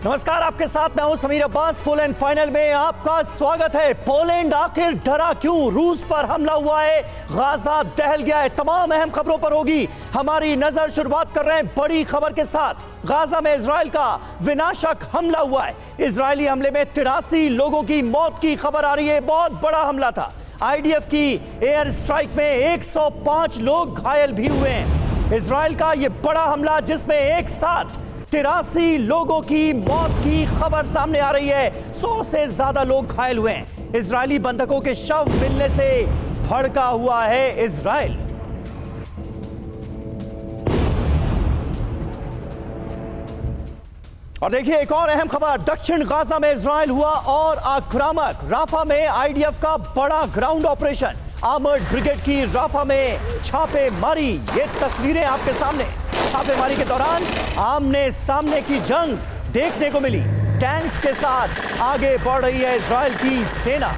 नमस्कार, आपके साथ मैं हूं Sameer Abbas. Full and final में आपका स्वागत है। पोलैंड आखिर डरा क्यों? रूस पर हमला हुआ है, गाजा दहल गया है। तमाम अहम खबरों पर होगी हमारी नजर। शुरुआत कर रहे हैं बड़ी खबर के साथ। गाजा में इजराइल का विनाशक हमला हुआ है। इजरायली हमले में 83 लोगों की मौत की खबर आ रही है। बहुत बड़ा हमला था। आईडीएफ की एयर स्ट्राइक में 105 लोग घायल भी हुए हैं। इजराइल का यह बड़ा हमला जिसमें एक साथ 83 लोगों की मौत की खबर सामने आ रही है। 100 से ज्यादा लोग घायल हुए हैं। इजरायली बंधकों के शव मिलने से भड़का हुआ है इजराइल। और देखिए एक और अहम खबर। दक्षिण गाजा में इजराइल हुआ और आक्रामक। राफा में आईडीएफ का बड़ा ग्राउंड ऑपरेशन। आर्मर्ड ब्रिगेड की राफा में छापेमारी। ये तस्वीरें आपके सामने। छापेमारी के दौरान आमने सामने की जंग देखने को मिली। टैंक्स के साथ आगे बढ़ रही है इजराइल की सेना।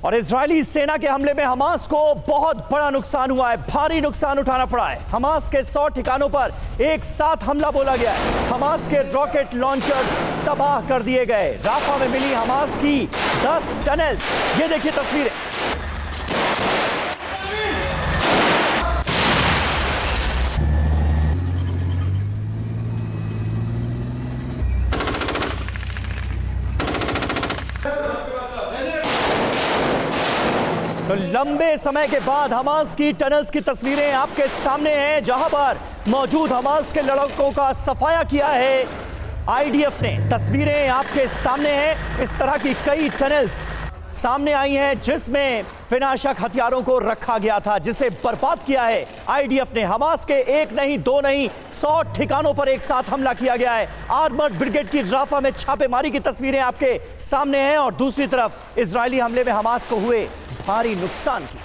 और इजरायली सेना के हमले में हमास को बहुत बड़ा नुकसान हुआ है। भारी नुकसान उठाना पड़ा है। हमास के 100 ठिकानों पर एक साथ हमला बोला गया है। हमास के रॉकेट लॉन्चर्स तबाह कर दिए गए। राफा में मिली हमास की 10 टनल्स। ये देखिए तस्वीरें। तो लंबे समय के बाद हमास की टनल्स की तस्वीरें आपके सामने हैं, जहां पर मौजूद हमास के लड़ाकों का सफाया किया है आईडीएफ ने। तस्वीरें आपके सामने हैं। इस तरह की कई टनल्स सामने आई हैं जिसमें विनाशक हथियारों को रखा गया था, जिसे बर्बाद किया है आईडीएफ ने। हमास के एक नहीं, दो नहीं, 100 ठिकानों पर एक साथ हमला किया गया है। आर्मर्ड ब्रिगेड की राफा में छापेमारी की तस्वीरें आपके सामने हैं और दूसरी तरफ इजरायली हमले में हमास को हुए भारी नुकसान की।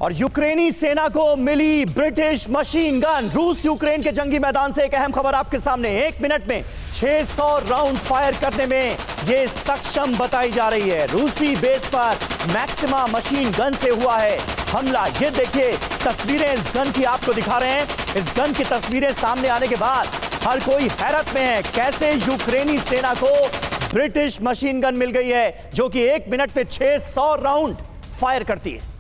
और यूक्रेनी सेना को मिली ब्रिटिश मशीन गन। रूस यूक्रेन के जंगी मैदान से एक अहम खबर आपके सामने। 1 मिनट में 600 राउंड फायर करने में यह सक्षम बताई जा रही है। रूसी बेस पर मैक्सिमा मशीन गन से हुआ है हमला। ये देखिए तस्वीरें इस गन की आपको दिखा रहे हैं। इस गन की तस्वीरें सामने आने के बाद हर कोई हैरत में है, कैसे यूक्रेनी सेना को ब्रिटिश मशीन गन मिल गई है जो कि 1 मिनट में 600 राउंड फायर करती है।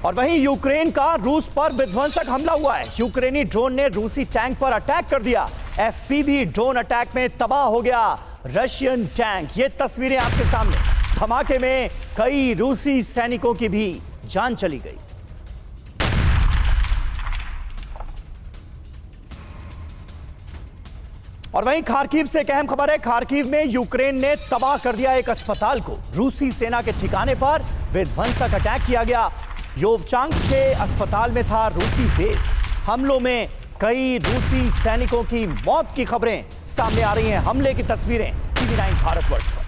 और वहीं यूक्रेन का रूस पर विध्वंसक हमला हुआ है। यूक्रेनी ड्रोन ने रूसी टैंक पर अटैक कर दिया। एफपीवी ड्रोन अटैक में तबाह हो गया रशियन टैंक। ये तस्वीरें आपके सामने। धमाके में कई रूसी सैनिकों की भी जान चली गई। और वहीं खार्किव से एक अहम खबर है। खार्किव में यूक्रेन ने तबाह कर दिया एक अस्पताल को। रूसी सेना के ठिकाने पर विध्वंसक अटैक किया गया। योवचांस्क के अस्पताल में था रूसी बेस। हमलों में कई रूसी सैनिकों की मौत की खबरें सामने आ रही हैं। हमले की तस्वीरें TV9 भारतवर्ष पर।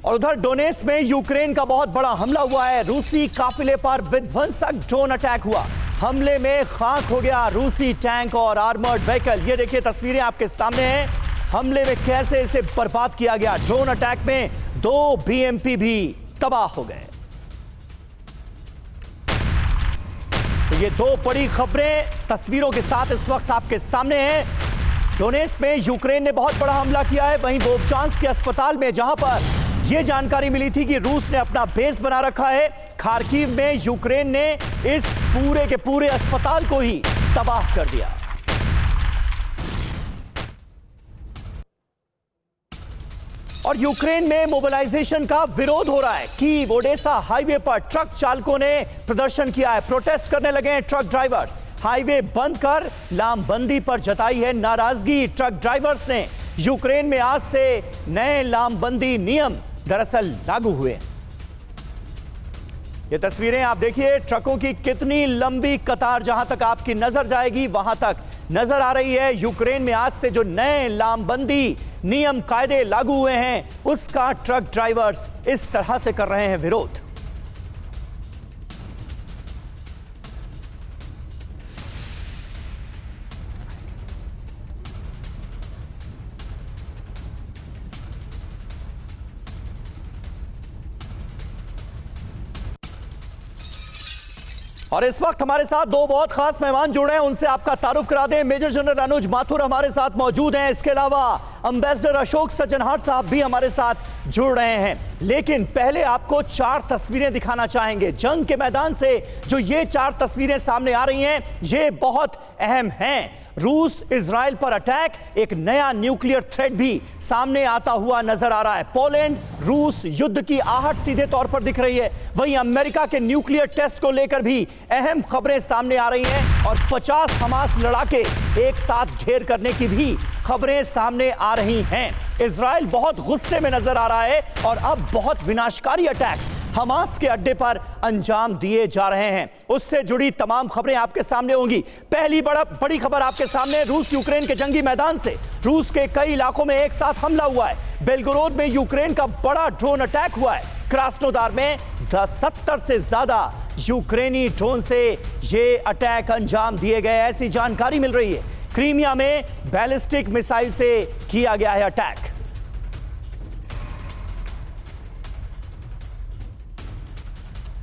और उधर डोनेट्स्क में यूक्रेन का बहुत बड़ा हमला हुआ है। रूसी काफिले पर विध्वंसक ड्रोन अटैक हुआ। हमले में खाक हो गया रूसी टैंक और आर्मर्ड व्हीकल। ये देखिए तस्वीरें आपके सामने हैं। हमले में कैसे इसे बर्बाद किया गया। ड्रोन अटैक में 2 बीएमपी भी तबाह हो गए। तो ये 2 बड़ी खबरें तस्वीरों के साथ इस वक्त आपके सामने हैं। डोनेट्स्क में यूक्रेन ने बहुत बड़ा हमला किया है। वहीं वोवचांस्क के अस्पताल में, जहां पर यह जानकारी मिली थी कि रूस ने अपना बेस बना रखा है, खार्किव में यूक्रेन ने इस पूरे के पूरे अस्पताल को ही तबाह कर दिया। और यूक्रेन में मोबिलाइजेशन का विरोध हो रहा है। कीव ओडेसा हाईवे पर ट्रक चालकों ने प्रदर्शन किया है। प्रोटेस्ट करने लगे हैं ट्रक ड्राइवर्स। हाईवे बंद कर लामबंदी पर जताई है नाराजगी ट्रक ड्राइवर्स ने। यूक्रेन में आज से नए लामबंदी नियम दरअसल लागू हुए। ये तस्वीरें आप देखिए। ट्रकों की कितनी लंबी कतार जहां तक आपकी नजर जाएगी वहां तक नजर आ रही है। यूक्रेन में आज से जो नए लामबंदी नियम कायदे लागू हुए हैं उसका ट्रक ड्राइवर्स इस तरह से कर रहे हैं विरोध। और इस वक्त हमारे साथ दो बहुत खास मेहमान जुड़े हैं, उनसे आपका तारुफ करा दें। मेजर जनरल अनुज माथुर हमारे साथ मौजूद हैं। इसके अलावा एम्बेसडर अशोक सज्जनहार साहब भी हमारे साथ जुड़ रहे हैं। लेकिन पहले आपको 4 तस्वीरें दिखाना चाहेंगे जंग के मैदान से। जो ये 4 तस्वीरें सामने आ रही हैं, ये बहुत अहम हैं। रूस इजराइल पर अटैक, एक नया न्यूक्लियर थ्रेट भी सामने आता हुआ नजर आ रहा है। पोलैंड रूस युद्ध की आहट सीधे तौर पर दिख रही है। वहीं अमेरिका के न्यूक्लियर टेस्ट को लेकर भी अहम खबरें सामने आ रही हैं और 50 हमास लड़ाके एक साथ ढेर करने की भी खबरें सामने आ रही हैं। इजराइल बहुत गुस्से में नजर आ रहा है और अब बहुत विनाशकारी अटैक्स हमास के अड्डे पर अंजाम दिए जा रहे हैं। उससे जुड़ी तमाम खबरें आपके सामने होंगी। पहली बड़ी खबर आपके सामने रूस यूक्रेन के जंगी मैदान से। रूस के कई इलाकों में एक साथ हमला हुआ है। बेलगोरोद में यूक्रेन का बड़ा ड्रोन अटैक हुआ है। क्रास्नोदार में 70 से ज्यादा यूक्रेनी ड्रोन से ये अटैक अंजाम दिए गए, ऐसी जानकारी मिल रही है। क्रीमिया में बैलिस्टिक मिसाइल से किया गया है अटैक।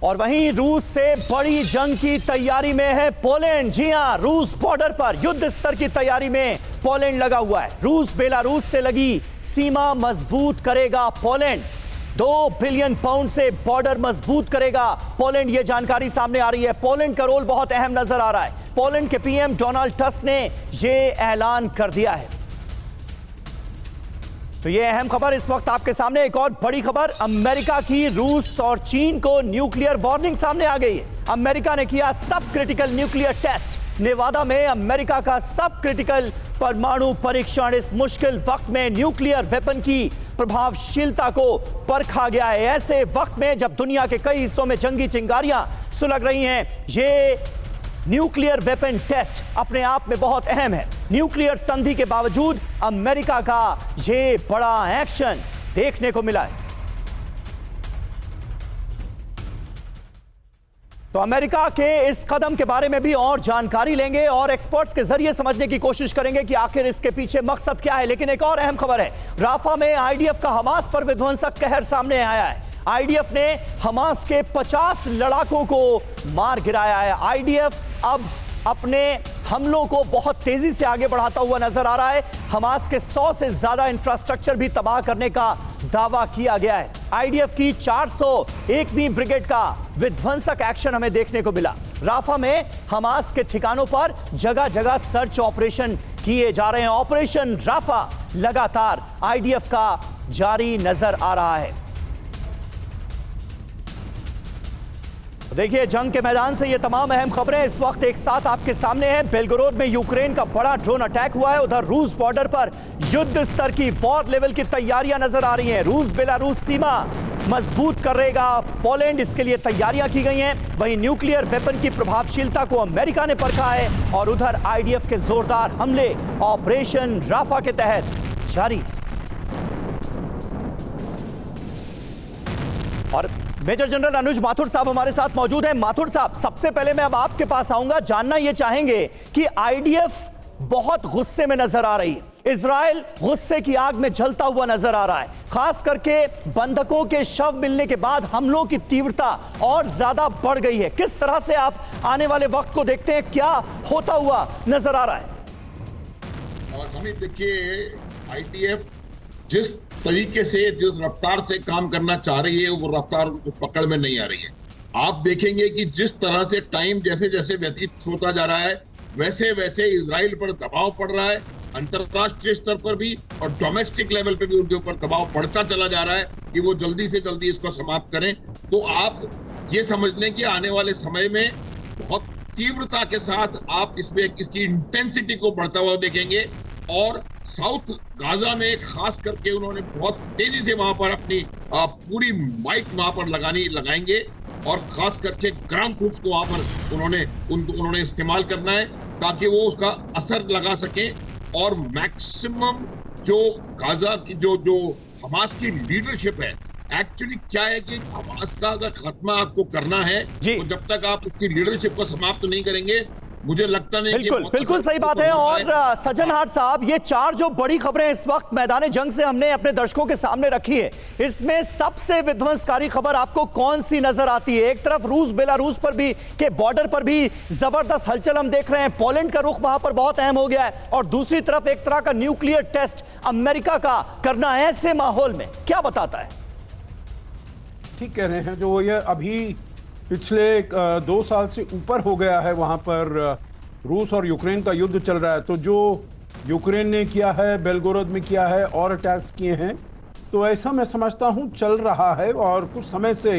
और वहीं रूस से बड़ी जंग की तैयारी में है पोलैंड। जी हां, रूस बॉर्डर पर युद्ध स्तर की तैयारी में पोलैंड लगा हुआ है। रूस बेलारूस से लगी सीमा मजबूत करेगा पोलैंड। 2 बिलियन पाउंड से बॉर्डर मजबूत करेगा पोलैंड, यह जानकारी सामने आ रही है। पोलैंड का रोल बहुत अहम नजर आ रहा है। पोलैंड के पीएम डोनाल्ड टस्क ने यह ऐलान कर दिया है। तो ये अहम खबर इस वक्त आपके सामने। एक और बड़ी खबर, अमेरिका की रूस और चीन को न्यूक्लियर वार्निंग सामने आ गई है। अमेरिका ने किया सब क्रिटिकल न्यूक्लियर टेस्ट। नेवादा में अमेरिका का सब क्रिटिकल परमाणु परीक्षण। इस मुश्किल वक्त में न्यूक्लियर वेपन की प्रभावशीलता को परखा गया है। ऐसे वक्त में जब दुनिया के कई हिस्सों में जंगी चिंगारियां सुलग रही हैं, ये न्यूक्लियर वेपन टेस्ट अपने आप में बहुत अहम है। न्यूक्लियर संधि के बावजूद अमेरिका का यह बड़ा एक्शन देखने को मिला है। तो अमेरिका के इस कदम के बारे में भी और जानकारी लेंगे और एक्सपर्ट्स के जरिए समझने की कोशिश करेंगे कि आखिर इसके पीछे मकसद क्या है। लेकिन एक और अहम खबर है, राफा में आईडीएफ का हमास पर विध्वंसक कहर सामने आया है। आईडीएफ ने हमास के 50 लड़ाकों को मार गिराया है। आईडीएफ अब अपने हमलों को बहुत तेजी से आगे बढ़ाता हुआ नजर आ रहा है। हमास के 100 से ज्यादा इंफ्रास्ट्रक्चर भी तबाह करने का दावा किया गया है। आईडीएफ की 401वीं ब्रिगेड का विध्वंसक एक्शन हमें देखने को मिला। राफा में हमास के ठिकानों पर जगह जगह सर्च ऑपरेशन किए जा रहे हैं। ऑपरेशन राफा लगातार आईडीएफ का जारी नजर आ रहा है। देखिए, जंग के मैदान से ये तमाम अहम खबरें इस वक्त एक साथ आपके सामने हैं। बेलगोरोद में यूक्रेन का बड़ा ड्रोन अटैक हुआ है। उधर रूस बॉर्डर पर युद्ध स्तर की वॉर लेवल की तैयारियां नजर आ रही हैं। रूस बेलारूस सीमा मजबूत करेगा पोलैंड, इसके लिए तैयारियां की गई हैं। वहीं न्यूक्लियर वेपन की प्रभावशीलता को अमेरिका ने परखा है और उधर आईडीएफ के जोरदार हमले ऑपरेशन राफा के तहत जारी। और मेजर जनरल अनुज माथुर साहब हमारे साथ मौजूद हैं। माथुर साहब, सबसे पहले मैं अब आपके पास आऊंगा, जानना यह चाहेंगे कि आईडीएफ बहुत गुस्से में नजर आ रही है। इजराइल गुस्से की आग में जलता हुआ नजर आ रहा है। खास करके बंधकों के शव मिलने के बाद हमलों की तीव्रता और ज्यादा बढ़ गई है। किस तरह से आप आने वाले वक्त को देखते हैं, क्या होता हुआ नजर आ रहा है? समीप, देखिए, आईडीएफ जिस तरीके से, जिस रफ्तार से काम करना चाह रही है, वो रफ्तार पकड़ में नहीं आ रही है। आप देखेंगे कि जिस तरह से टाइम जैसे जैसे व्यतीत होता जा रहा है, वैसे वैसे इजराइल पर दबाव पड़ रहा है, अंतरराष्ट्रीय स्तर पर भी और डोमेस्टिक लेवल पे भी उनके ऊपर दबाव बढ़ता चला जा रहा है कि वो जल्दी से जल्दी इसको समाप्त करें। तो आप ये समझ लें कि आने वाले समय में बहुत तीव्रता के साथ आप इसमें इसकी इंटेंसिटी को बढ़ता हुआ देखेंगे। और साउथ गाजा में खास करके उन्होंने बहुत तेजी से वहां पर अपनी पूरी माइट वहां पर लगाएंगे और खास करके ग्राउंड ट्रूप्स को वहां पर उन्होंने इस्तेमाल करना है ताकि वो उसका असर लगा सके। और मैक्सिमम जो गाजा की जो हमास की लीडरशिप है, एक्चुअली क्या है कि हमास का अगर खात्मा आपको करना है तो जब तक आप उसकी लीडरशिप को समाप्त नहीं करेंगे मुझे लगता नहीं कि बिल्कुल बहुत बिल्कुल असर सही बात है। होता और सज्जन हाट साहब, ये चार जो बड़ी खबरें इस वक्त मैदान जंग से हमने अपने दर्शकों के सामने रखी है, इसमें सबसे विध्वंसकारी खबर आपको कौन सी नजर आती है? एक तरफ रूस बेलारूस पर भी के बॉर्डर पर भी जबरदस्त हलचल हम देख रहे हैं, पोलैंड का रुख वहां पर बहुत अहम हो गया है, और दूसरी तरफ एक तरह का न्यूक्लियर टेस्ट अमेरिका का करना ऐसे माहौल में क्या बताता है? ठीक कह रहे हैं, जो ये अभी पिछले 2 साल से ऊपर हो गया है, वहां पर रूस और यूक्रेन का युद्ध चल रहा है। तो जो यूक्रेन ने किया है, बेलगोरोद में किया है और अटैक्स किए हैं, तो ऐसा मैं समझता हूं चल रहा है और कुछ समय से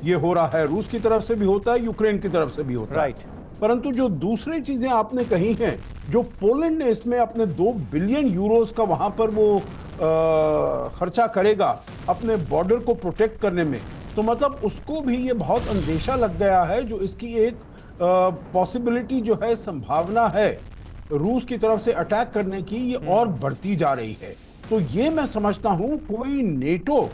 ये हो रहा है। रूस की तरफ से भी होता है, यूक्रेन की तरफ से भी होता है। परंतु जो दूसरी चीजें आपने कही हैं, जो पोलैंड ने इसमें अपने 2 बिलियन यूरोस का वहां पर वो खर्चा करेगा अपने बॉर्डर को प्रोटेक्ट करने में, तो मतलब उसको भी ये बहुत अंदेशा लग गया है। जो इसकी एक पॉसिबिलिटी जो है, संभावना है रूस की तरफ से अटैक करने की, ये और बढ़ती जा रही है। तो ये मैं समझता हूं कोई नेटो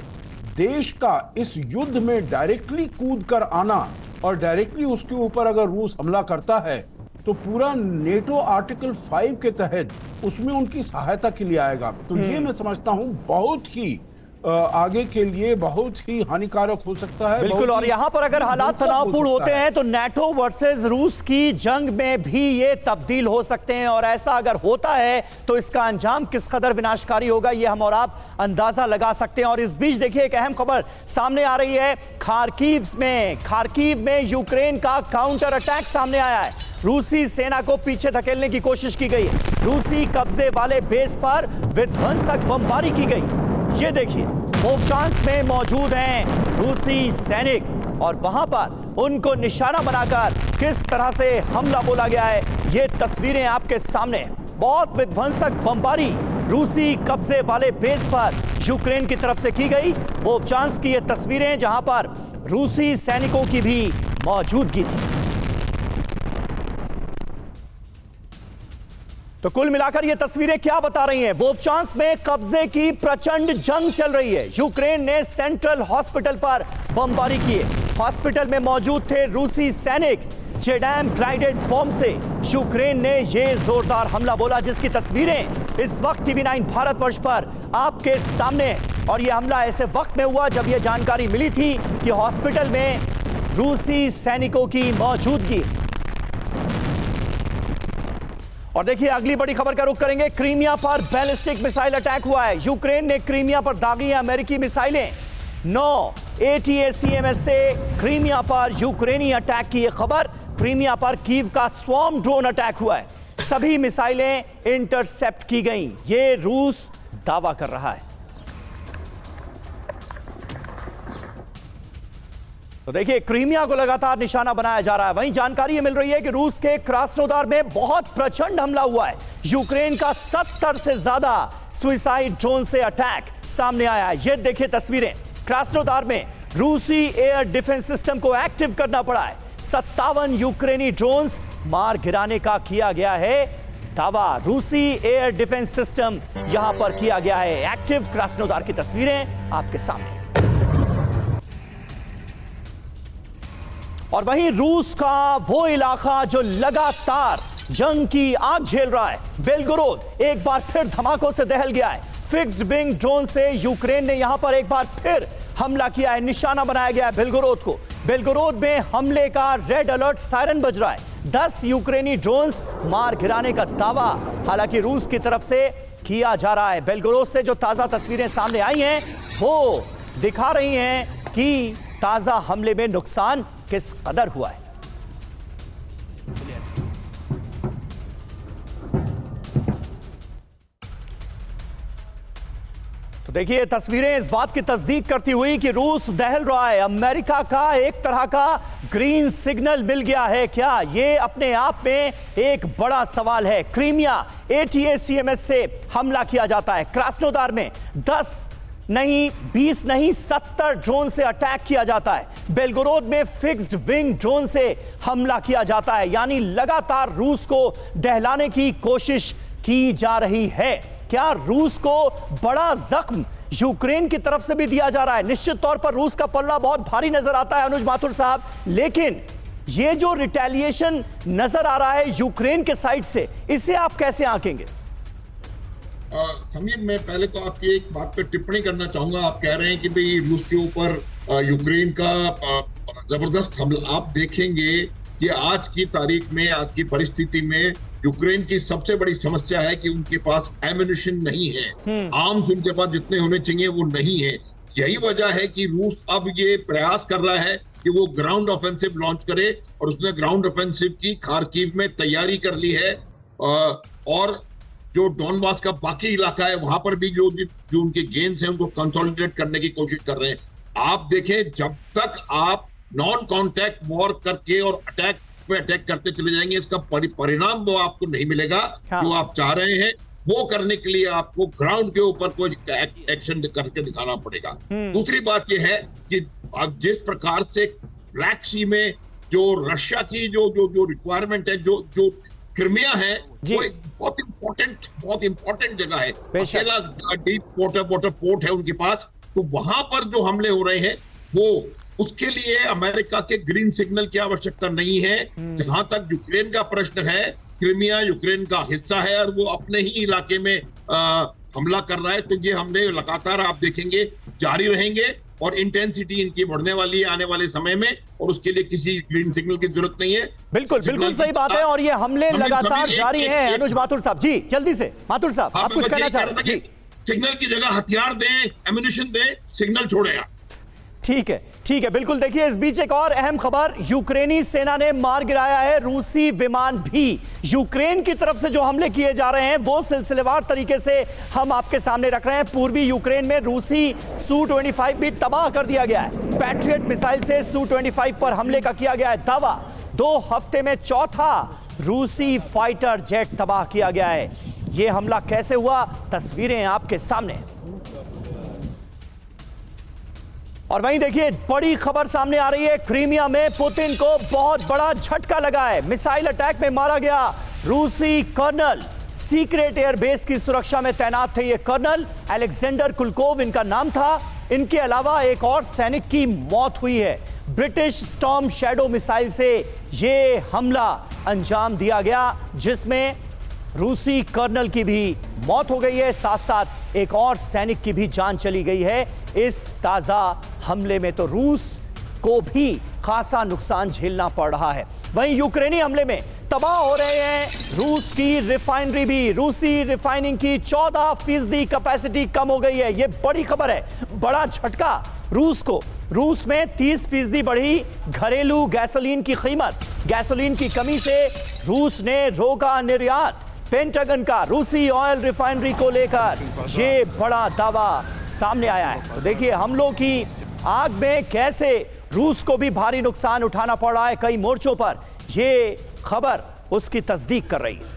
देश का इस युद्ध में डायरेक्टली कूद कर आना और डायरेक्टली उसके ऊपर अगर रूस हमला करता है, तो पूरा नेटो आर्टिकल 5 के तहत उसमें उनकी सहायता के लिए आएगा। तो ये मैं समझता हूं बहुत ही आगे के लिए बहुत ही हानिकारक हो सकता है। बिल्कुल। और यहां पर अगर हालात तनावपूर्ण होते हैं तो नाटो वर्सेस रूस की जंग में भी ये तब्दील हो सकते हैं, और ऐसा अगर होता है तो इसका अंजाम किस कदर विनाशकारी होगा, ये हम और आप अंदाजा लगा सकते हैं। और इस बीच देखिए एक अहम खबर सामने आ रही है, खार्किव में यूक्रेन का काउंटर अटैक सामने आया है। रूसी सेना को पीछे धकेलने की कोशिश की गई, रूसी कब्जे वाले बेस पर विध्वंसक बमबारी की गई। ये देखिए वोवचांस्क में मौजूद हैं रूसी सैनिक, और वहां पर उनको निशाना बनाकर किस तरह से हमला बोला गया है, ये तस्वीरें आपके सामने। बहुत विध्वंसक बमबारी रूसी कब्जे वाले बेस पर यूक्रेन की तरफ से की गई। वोवचांस्क की ये तस्वीरें जहां पर रूसी सैनिकों की भी मौजूदगी थी। तो कुल मिलाकर ये तस्वीरें क्या बता रही हैं? वोवचांस्क में कब्जे की प्रचंड जंग चल रही है। यूक्रेन ने सेंट्रल हॉस्पिटल पर बमबारी की है। हॉस्पिटल में मौजूद थे रूसी सैनिक। जेडैम गाइडेड बॉम्ब से यूक्रेन ने ये जोरदार हमला बोला, जिसकी तस्वीरें इस वक्त TV9 भारतवर्ष पर आपके सामने। और यह हमला ऐसे वक्त में हुआ जब यह जानकारी मिली थी कि हॉस्पिटल में रूसी सैनिकों की मौजूदगी। और देखिए अगली बड़ी खबर का रुख करेंगे। क्रीमिया पर बैलिस्टिक मिसाइल अटैक हुआ है। यूक्रेन ने क्रीमिया पर दागी है अमेरिकी मिसाइलें। 9 ATACMS से क्रीमिया पर यूक्रेनी अटैक की यह खबर। क्रीमिया पर कीव का स्वॉर्म ड्रोन अटैक हुआ है, सभी मिसाइलें इंटरसेप्ट की गई, ये रूस दावा कर रहा है। तो देखिए क्रीमिया को लगातार निशाना बनाया जा रहा है। वहीं जानकारी ये मिल रही है कि रूस के क्रास्नोदार में बहुत प्रचंड हमला हुआ है। यूक्रेन का 70 से ज्यादा सुइसाइड ड्रोन से अटैक सामने आया है। ये देखिए तस्वीरें, क्रास्नोदार में रूसी एयर डिफेंस सिस्टम को एक्टिव करना पड़ा है। 57 यूक्रेनी ड्रोन्स मार गिराने का किया गया है दावा। रूसी एयर डिफेंस सिस्टम यहां पर किया गया है एक्टिव। क्रास्नोदार की तस्वीरें आपके सामने। और वहीं रूस का वो इलाका जो लगातार जंग की आग झेल रहा है, बेलगोरोद, एक बार फिर धमाकों से दहल गया है। फिक्स्ड विंग ड्रोन से यूक्रेन ने यहां पर एक बार फिर हमला किया है, निशाना बनाया गया है बेलगोरोद को। बेलगोरोद में हमले का रेड अलर्ट सायरन बज रहा है। 10 यूक्रेनी ड्रोन्स मार गिराने का दावा हालांकि रूस की तरफ से किया जा रहा है। बेलगोरोद से जो ताजा तस्वीरें सामने आई हैं वो दिखा रही हैं कि ताजा हमले में नुकसान किस कदर हुआ है। तो देखिए तस्वीरें इस बात की तस्दीक करती हुई कि रूस दहल रहा है। अमेरिका का एक तरह का ग्रीन सिग्नल मिल गया है क्या, ये अपने आप में एक बड़ा सवाल है। क्रीमिया ATACMS से हमला किया जाता है। क्रास्नोदार में 10 नहीं 20 नहीं 70 ड्रोन से अटैक किया जाता है। बेलगोरोद में फिक्स्ड विंग ड्रोन से हमला किया जाता है। यानी लगातार रूस को दहलाने की कोशिश की जा रही है। क्या रूस को बड़ा जख्म यूक्रेन की तरफ से भी दिया जा रहा है? निश्चित तौर पर रूस का पल्ला बहुत भारी नजर आता है अनुज माथुर साहब, लेकिन ये जो रिटेलिएशन नजर आ रहा है यूक्रेन के साइड से, इसे आप कैसे आंकेंगे? समीर, मैं पहले तो आपकी एक बात पर टिप्पणी करना चाहूंगा। आप कह रहे हैं कि भाई रूस के ऊपर यूक्रेन का जबरदस्त हमला। आप देखेंगे कि आज की तारीख में, आज की परिस्थिति में यूक्रेन की सबसे बड़ी समस्या है कि उनके पास एम्यूनिशन नहीं है। आर्म्स उनके पास जितने होने चाहिए वो नहीं है। यही वजह है कि रूस अब ये प्रयास कर रहा है कि वो ग्राउंड ऑफेंसिव लॉन्च करे, और उसने ग्राउंड ऑफेंसिव की खार्किव में तैयारी कर ली है। और जो डॉनबास का बाकी इलाका है वहां पर भी जो उनके गेन्स हैं उनको कंसोलिडेट करने की कोशिश कर रहे हैं। आप देखें, जब तक आप नॉन कॉन्टैक्ट वॉर करके और अटैक पे अटैक करते चले जाएंगे, इसका परिणाम वो आपको नहीं मिलेगा। जो आप चाह रहे हैं वो करने के लिए आपको ग्राउंड के ऊपर कोई एक्शन करके दिखाना पड़ेगा। दूसरी बात यह है कि अब जिस प्रकार से ब्लैक सी में जो रशिया की जो रिक्वायरमेंट है, जो क्रिमिया है, वो एक बहुत इंपॉर्टेंट जगह है। अकेला डीप वाटर पोर्ट है उनके पास। तो वहां पर जो हमले हो रहे हैं वो उसके लिए अमेरिका के ग्रीन सिग्नल की आवश्यकता नहीं है। जहां तक यूक्रेन का प्रश्न है, क्रिमिया यूक्रेन का हिस्सा है और वो अपने ही इलाके में हमला कर रहा है। तो ये हमले लगातार आप देखेंगे जारी रहेंगे और इंटेंसिटी इनकी बढ़ने वाली है आने वाले समय में, और उसके लिए किसी ग्रीन सिग्नल की जरूरत नहीं है। बिल्कुल सही बात है। और ये हमले लगातार जारी हैं। अनुज माथुर साहब जी, जल्दी से माथुर साहब, आप कुछ कहना चाह रहे हैं? सिग्नल की जगह हथियार दें, एम्यूनिशन दें, सिग्नल छोड़े। ठीक है, बिल्कुल। देखिए, इस बीच एक और अहम खबर, यूक्रेनी सेना ने मार गिराया है रूसी विमान भी। यूक्रेन की तरफ से जो हमले किए जा रहे हैं वो सिलसिलेवार तरीके से हम आपके सामने रख रहे हैं। पूर्वी यूक्रेन में रूसी Su-25 भी तबाह कर दिया गया है। पैट्रियट मिसाइल से Su-25 पर हमले का किया गया है दावा। 2 हफ्ते में चौथा रूसी फाइटर जेट तबाह किया गया है। यह हमला कैसे हुआ, तस्वीरें आपके सामने। और वहीं देखिए, बड़ी खबर सामने आ रही है, क्रीमिया में पुतिन को बहुत बड़ा झटका लगा है। मिसाइल अटैक में मारा गया रूसी कर्नल। सीक्रेट एयरबेस की सुरक्षा में तैनात थे ये कर्नल। अलेक्जेंडर कुलकोव इनका नाम था। इनके अलावा एक और सैनिक की मौत हुई है। ब्रिटिश स्टॉर्म शैडो मिसाइल से ये हमला अंजाम दिया गया, जिसमें रूसी कर्नल की भी मौत हो गई है, साथ साथ एक और सैनिक की भी जान चली गई है। इस ताजा हमले में तो रूस को भी खासा नुकसान झेलना पड़ रहा है। वहीं यूक्रेनी हमले में तबाह हो रहे हैं रूस की रिफाइनरी भी। रूसी रिफाइनिंग की 14% कैपेसिटी कम हो गई है। यह बड़ी खबर है, बड़ा झटका रूस को। रूस में 30% बढ़ी घरेलू गैसोलीन की कीमत। गैसोलीन की कमी से रूस ने रोका निर्यात। पेंटागन का रूसी ऑयल रिफाइनरी को लेकर ये बड़ा दावा सामने आया है। तो देखिए, हमलों की आग में कैसे रूस को भी भारी नुकसान उठाना पड़ रहा है कई मोर्चों पर। ये खबर उसकी तस्दीक कर रही है।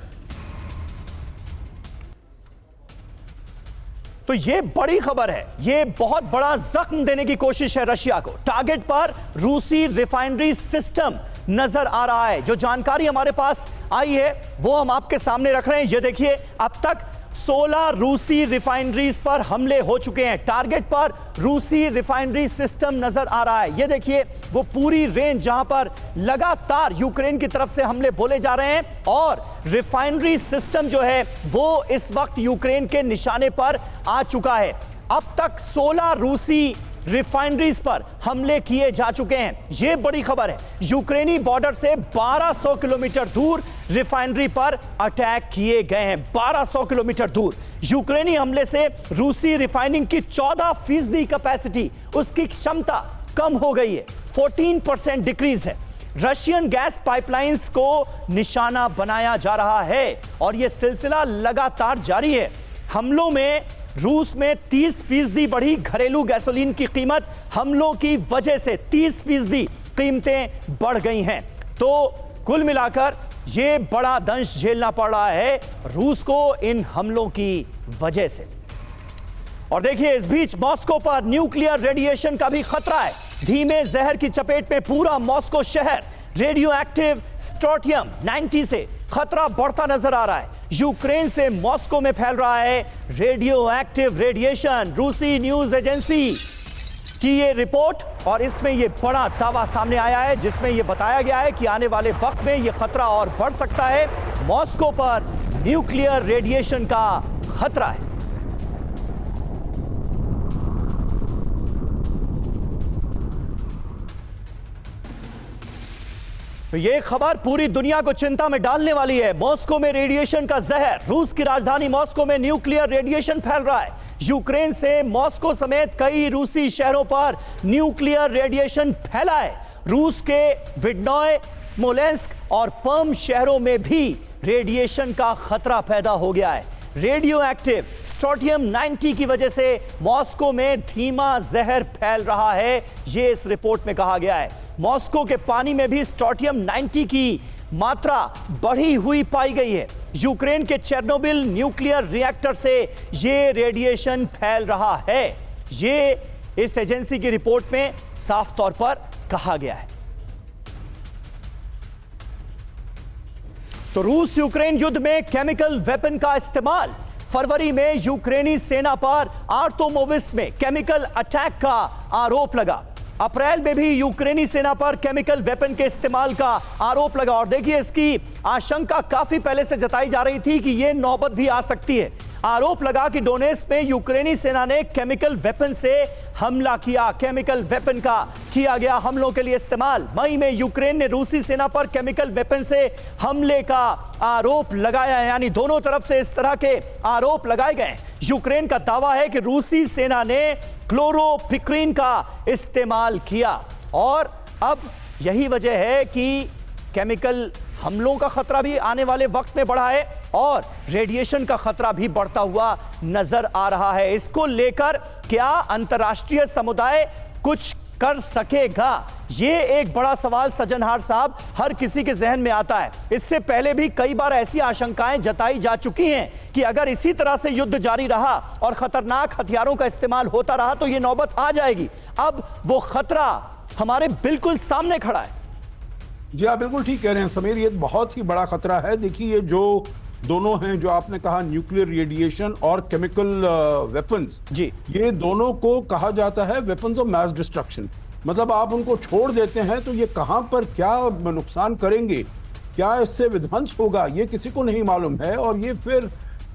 तो ये बड़ी खबर है, ये बहुत बड़ा जख्म देने की कोशिश है रशिया को। टारगेट पर रूसी रिफाइनरी सिस्टम नजर आ रहा है। जो जानकारी हमारे पास आई है वो हम आपके सामने रख रहे हैं। ये देखिए, अब तक 16 रूसी रिफाइनरीज पर हमले हो चुके हैं। टारगेट पर रूसी रिफाइनरी सिस्टम नजर आ रहा है। ये देखिए, वो पूरी रेंज जहां पर लगातार यूक्रेन की तरफ से हमले बोले जा रहे हैं, और रिफाइनरी सिस्टम जो है वो इस वक्त यूक्रेन के निशाने पर आ चुका है। अब तक 16 रूसी रिफाइनरीज पर हमले किए जा चुके हैं। यह बड़ी खबर है। यूक्रेनी बॉर्डर से 1200 किलोमीटर दूर रिफाइनरी पर अटैक किए गए हैं। 1200 किलोमीटर दूर यूक्रेनी हमले से रूसी रिफाइनिंग की 14% कैपेसिटी, उसकी क्षमता कम हो गई है। 14% डिक्रीज है। रशियन गैस पाइपलाइंस को निशाना बनाया जा रहा है और यह सिलसिला लगातार जारी है। हमलों में रूस में 30% बढ़ी घरेलू गैसोलीन की कीमत। हमलों की वजह से 30% कीमतें बढ़ गई हैं। तो कुल मिलाकर यह बड़ा दंश झेलना पड़ रहा है रूस को इन हमलों की वजह से। और देखिए, इस बीच मॉस्को पर न्यूक्लियर रेडिएशन का भी खतरा है। धीमे जहर की चपेट में पूरा मॉस्को शहर। रेडियो एक्टिव स्ट्रोंटियम 90 से खतरा बढ़ता नजर आ रहा है। यूक्रेन से मॉस्को में फैल रहा है रेडियो एक्टिव रेडिएशन। रूसी न्यूज एजेंसी की ये रिपोर्ट और इसमें ये बड़ा दावा सामने आया है जिसमें ये बताया गया है कि आने वाले वक्त में ये खतरा और बढ़ सकता है। मॉस्को पर न्यूक्लियर रेडिएशन का खतरा है। तो ये खबर पूरी दुनिया को चिंता में डालने वाली है। मॉस्को में रेडिएशन का जहर। रूस की राजधानी मॉस्को में न्यूक्लियर रेडिएशन फैल रहा है। यूक्रेन से मॉस्को समेत कई रूसी शहरों पर न्यूक्लियर रेडिएशन फैला है। रूस के विडनॉय, स्मोलेंस्क और पर्म शहरों में भी रेडिएशन का खतरा पैदा हो गया है। रेडियो एक्टिव स्ट्रोटियम 90 की वजह से मॉस्को में धीमा जहर फैल रहा है, यह इस रिपोर्ट में कहा गया है। मॉस्को के पानी में भी स्ट्रोटियम 90 की मात्रा बढ़ी हुई पाई गई है। यूक्रेन के चेर्नोबिल न्यूक्लियर रिएक्टर से यह रेडिएशन फैल रहा है, यह इस एजेंसी की रिपोर्ट में साफ तौर पर कहा गया है। तो रूस यूक्रेन युद्ध में केमिकल वेपन का इस्तेमाल। फरवरी में यूक्रेनी सेना पर आर्टोमोविस्क में केमिकल अटैक का आरोप लगा। अप्रैल में भी यूक्रेनी सेना पर केमिकल वेपन के इस्तेमाल का आरोप लगा और देखिए इसकी आशंका काफी पहले से जताई जा रही थी कि यह नौबत भी आ सकती है। आरोप लगा कि डोनेट्स्क में यूक्रेनी सेना ने केमिकल वेपन से हमला किया। केमिकल वेपन का किया गया हमलों के लिए इस्तेमाल। मई में यूक्रेन ने रूसी सेना पर केमिकल वेपन से हमले का आरोप लगाया, यानी दोनों तरफ से इस तरह के आरोप लगाए गए। यूक्रेन का दावा है कि रूसी सेना ने क्लोरोपिक्रीन का इस्तेमाल किया और अब यही वजह है कि केमिकल हमलों का खतरा भी आने वाले वक्त में बढ़ा है और रेडिएशन का खतरा भी बढ़ता हुआ नजर आ रहा है। इसको लेकर क्या अंतर्राष्ट्रीय समुदाय कुछ कर सकेगा, ये एक बड़ा सवाल सज्जनहार साहब हर किसी के जहन में आता है। इससे पहले भी कई बार ऐसी आशंकाएं जताई जा चुकी हैं कि अगर इसी तरह से युद्ध जारी रहा और खतरनाक हथियारों का इस्तेमाल होता रहा तो ये नौबत आ जाएगी। अब वो खतरा हमारे बिल्कुल सामने खड़ा है। जी आप बिल्कुल ठीक कह रहे हैं समीर, ये बहुत ही बड़ा खतरा है। देखिए ये जो दोनों हैं, जो आपने कहा न्यूक्लियर रेडिएशन और केमिकल वेपन्स, जी ये दोनों को कहा जाता है वेपन्स ऑफ मास डिस्ट्रक्शन। मतलब आप उनको छोड़ देते हैं तो ये कहां पर क्या नुकसान करेंगे, क्या इससे विध्वंस होगा, ये किसी को नहीं मालूम है। और ये फिर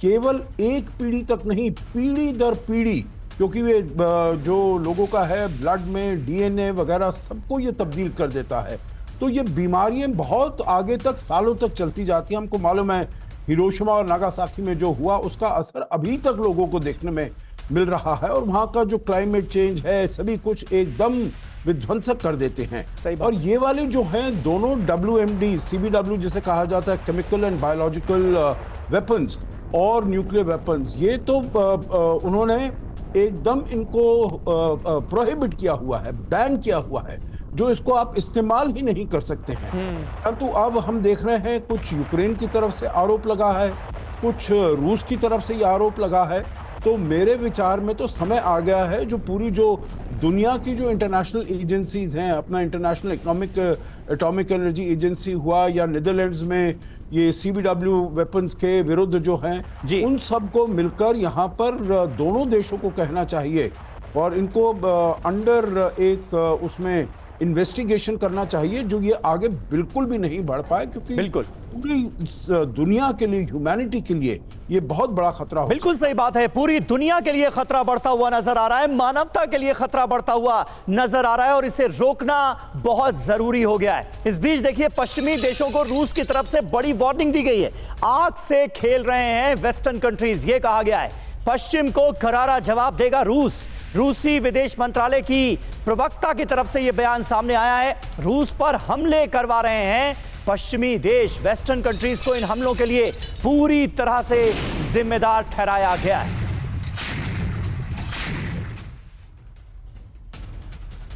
केवल एक पीढ़ी तक नहीं, पीढ़ी दर पीढ़ी, क्योंकि ये जो लोगों का है ब्लड में डीएनए वगैरह सबको ये तब्दील कर देता है। तो ये बीमारियां बहुत आगे तक, सालों तक चलती जाती हैं। हमको मालूम है हिरोशिमा और नागासाकी में जो हुआ उसका असर अभी तक लोगों को देखने में मिल रहा है। और वहाँ का जो क्लाइमेट चेंज है सभी कुछ एकदम विध्वंसक कर देते हैं। और ये वाले जो हैं दोनों WMD, CBW जिसे कहा जाता है, केमिकल एंड बायोलॉजिकल वेपन्स और न्यूक्लियर वेपन्स, ये तो उन्होंने एकदम इनको प्रोहिबिट किया हुआ है, बैन किया हुआ है, जो इसको आप इस्तेमाल ही नहीं कर सकते हैं। परंतु अब हम देख रहे हैं कुछ यूक्रेन की तरफ से आरोप लगा है, कुछ रूस की तरफ से ये आरोप लगा है। तो मेरे विचार में तो समय आ गया है, जो पूरी जो दुनिया की जो इंटरनेशनल एजेंसीज हैं, अपना इंटरनेशनल एटॉमिक एनर्जी एजेंसी हुआ या नीदरलैंड्स में ये CBW वेपन्स के विरुद्ध जो हैं, उन सबको मिलकर यहाँ पर दोनों देशों को कहना चाहिए और इनको अंडर एक उसमें इन्वेस्टिगेशन करना चाहिए, जो ये आगे बिल्कुल भी नहीं बढ़ पाए, क्योंकि बिल्कुल पूरी दुनिया के लिए, ह्यूमैनिटी के लिए ये बहुत बड़ा खतरा हो। बिल्कुल सही बात है, पूरी दुनिया के लिए खतरा बढ़ता हुआ नजर आ रहा है, मानवता के लिए खतरा बढ़ता हुआ नजर आ रहा है और इसे रोकना बहुत जरूरी हो गया है। इस बीच देखिए पश्चिमी देशों को रूस की तरफ से बड़ी वार्निंग दी गई है। आग से खेल रहे हैं वेस्टर्न कंट्रीज, ये कहा गया है। पश्चिम को करारा जवाब देगा रूस। रूसी विदेश मंत्रालय की प्रवक्ता की तरफ से यह बयान सामने आया है। रूस पर हमले करवा रहे हैं पश्चिमी देश। वेस्टर्न कंट्रीज को इन हमलों के लिए पूरी तरह से जिम्मेदार ठहराया गया है।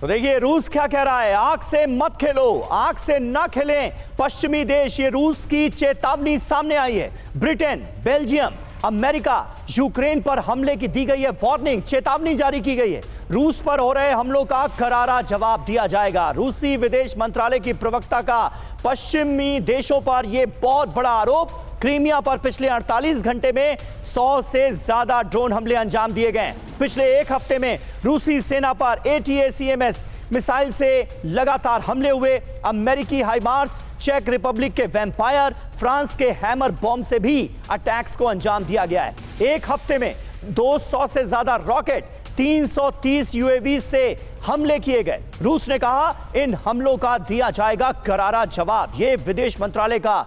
तो देखिए रूस क्या कह रहा है, आग से मत खेलो, आग से ना खेलें पश्चिमी देश, ये रूस की चेतावनी सामने आई है। ब्रिटेन, बेल्जियम, अमेरिका, यूक्रेन पर हमले की दी गई है वार्निंग, चेतावनी जारी की गई है। रूस पर हो रहे हमलों का करारा जवाब दिया जाएगा। रूसी विदेश मंत्रालय की प्रवक्ता का पश्चिमी देशों पर यह बहुत बड़ा आरोप, क्रीमिया पर पिछले 48 घंटे में 100 से ज्यादा ड्रोन हमले अंजाम दिए गए। पिछले एक हफ्ते में रूसी सेना पर ATACMS मिसाइल से लगातार हमले हुए। अमेरिकी हाइमार्स, चेक रिपब्लिक के वैम्पायर, फ्रांस के हैमर बॉम्ब से भी अटैक्स को अंजाम दिया गया है। एक हफ्ते में 200 से ज्यादा रॉकेट, 330 UAV से हमले किए गए। रूस ने कहा इन हमलों का दिया जाएगा करारा जवाब। यह विदेश मंत्रालय का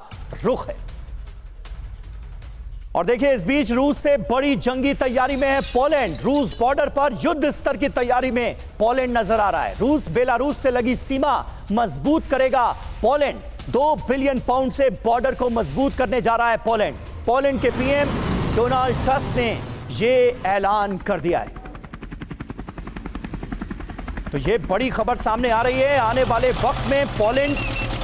रुख है। और देखिए, इस बीच रूस से बड़ी जंगी तैयारी में है पोलैंड। रूस बॉर्डर पर युद्ध स्तर की तैयारी में पोलैंड नजर आ रहा है। रूस बेलारूस से लगी सीमा मजबूत करेगा पोलैंड। 2 बिलियन पाउंड से बॉर्डर को मजबूत करने जा रहा है पोलैंड। पोलैंड के पीएम डोनाल्ड टस्क ने यह ऐलान कर दिया है। तो ये बड़ी खबर सामने आ रही है। आने वाले वक्त में पोलैंड